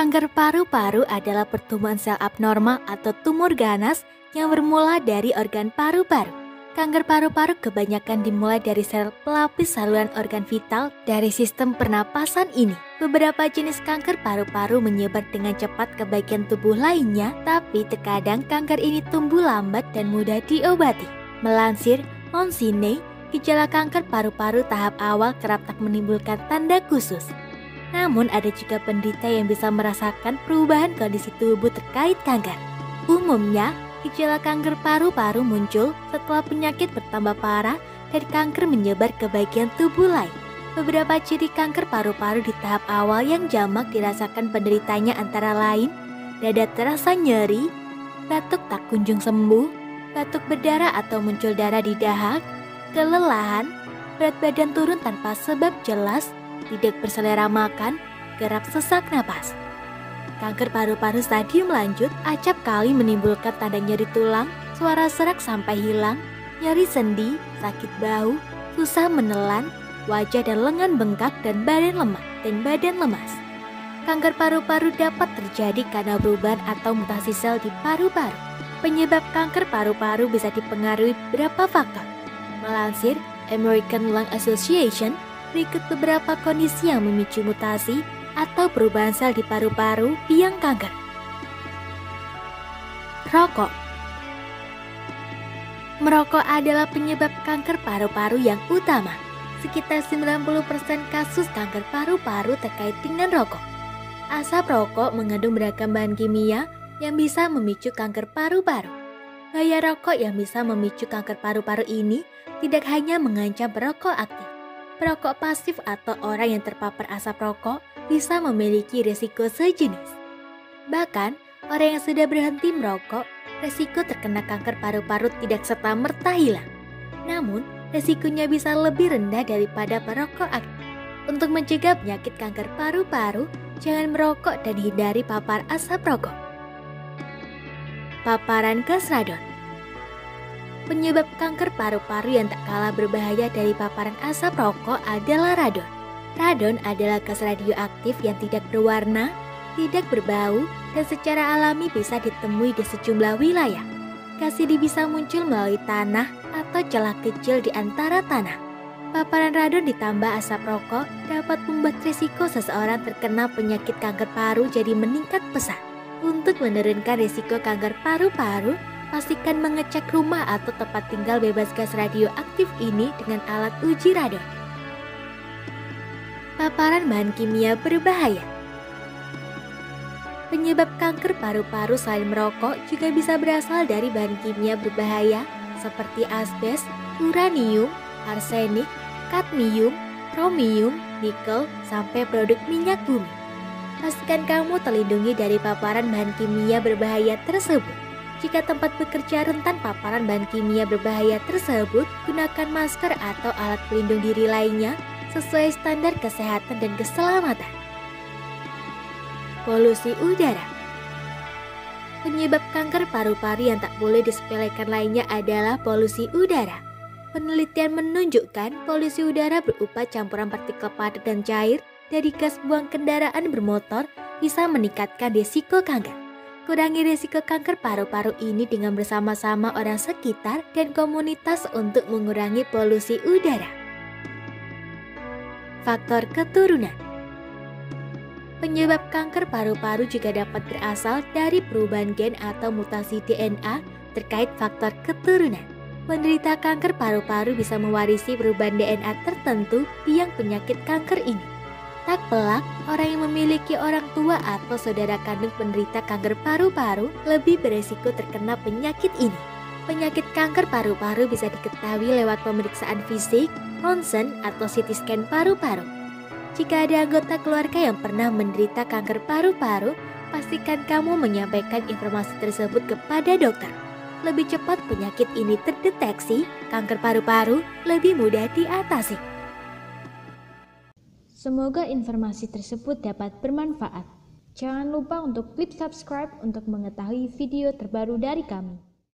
Kanker paru-paru adalah pertumbuhan sel abnormal atau tumor ganas yang bermula dari organ paru-paru. Kanker paru-paru kebanyakan dimulai dari sel pelapis saluran organ vital dari sistem pernapasan ini. Beberapa jenis kanker paru-paru menyebar dengan cepat ke bagian tubuh lainnya, tapi terkadang kanker ini tumbuh lambat dan mudah diobati. Melansir Monsigney, gejala kanker paru-paru tahap awal kerap tak menimbulkan tanda khusus. Namun ada juga penderita yang bisa merasakan perubahan kondisi tubuh terkait kanker. Umumnya, gejala kanker paru-paru muncul setelah penyakit bertambah parah dan kanker menyebar ke bagian tubuh lain. Beberapa ciri kanker paru-paru di tahap awal yang jamak dirasakan penderitanya antara lain dada terasa nyeri, batuk tak kunjung sembuh, batuk berdarah atau muncul darah di dahak, kelelahan, berat badan turun tanpa sebab jelas, tidak berselera makan, kerap sesak napas. Kanker paru-paru stadium lanjut acap kali menimbulkan tanda nyeri tulang, suara serak sampai hilang, nyeri sendi, sakit bahu, susah menelan, wajah dan lengan bengkak dan badan lemas. Kanker paru-paru dapat terjadi karena perubahan atau mutasi sel di paru-paru. Penyebab kanker paru-paru bisa dipengaruhi beberapa faktor. Melansir American Lung Association, berikut beberapa kondisi yang memicu mutasi atau perubahan sel di paru-paru biang kanker. Rokok. Merokok adalah penyebab kanker paru-paru yang utama. Sekitar 90% kasus kanker paru-paru terkait dengan rokok. Asap rokok mengandung beragam bahan kimia yang bisa memicu kanker paru-paru. Bahaya rokok yang bisa memicu kanker paru-paru ini tidak hanya mengancam perokok aktif. Perokok pasif atau orang yang terpapar asap rokok bisa memiliki risiko sejenis. Bahkan, orang yang sudah berhenti merokok, risiko terkena kanker paru-paru tidak serta-merta hilang. Namun, risikonya bisa lebih rendah daripada perokok aktif. Untuk mencegah penyakit kanker paru-paru, jangan merokok dan hindari papar asap rokok. Paparan gas radon. Penyebab kanker paru-paru yang tak kalah berbahaya dari paparan asap rokok adalah radon. Radon adalah gas radioaktif yang tidak berwarna, tidak berbau, dan secara alami bisa ditemui di sejumlah wilayah. Gas ini bisa muncul melalui tanah atau celah kecil di antara tanah. Paparan radon ditambah asap rokok dapat membuat risiko seseorang terkena penyakit kanker paru jadi meningkat pesat. Untuk menurunkan risiko kanker paru-paru, pastikan mengecek rumah atau tempat tinggal bebas gas radioaktif ini dengan alat uji radon. Paparan bahan kimia berbahaya. Penyebab kanker paru-paru selain merokok juga bisa berasal dari bahan kimia berbahaya seperti asbes, uranium, arsenik, kadmium, kromium, nikel, sampai produk minyak bumi. Pastikan kamu terlindungi dari paparan bahan kimia berbahaya tersebut. Jika tempat bekerja rentan paparan bahan kimia berbahaya tersebut, gunakan masker atau alat pelindung diri lainnya sesuai standar kesehatan dan keselamatan. Polusi udara. Penyebab kanker paru-paru yang tak boleh disepelekan lainnya adalah polusi udara. Penelitian menunjukkan polusi udara berupa campuran partikel padat dan cair dari gas buang kendaraan bermotor bisa meningkatkan risiko kanker. Kurangi risiko kanker paru-paru ini dengan bersama-sama orang sekitar dan komunitas untuk mengurangi polusi udara. Faktor keturunan. Penyebab kanker paru-paru juga dapat berasal dari perubahan gen atau mutasi DNA terkait faktor keturunan. Penderita kanker paru-paru bisa mewarisi perubahan DNA tertentu biang penyakit kanker ini. Tak pelak, orang yang memiliki orang tua atau saudara kandung penderita kanker paru-paru lebih beresiko terkena penyakit ini. Penyakit kanker paru-paru bisa diketahui lewat pemeriksaan fisik, ronsen, atau CT scan paru-paru. Jika ada anggota keluarga yang pernah menderita kanker paru-paru, pastikan kamu menyampaikan informasi tersebut kepada dokter. Lebih cepat penyakit ini terdeteksi, kanker paru-paru lebih mudah diatasi. Semoga informasi tersebut dapat bermanfaat. Jangan lupa untuk klik subscribe untuk mengetahui video terbaru dari kami.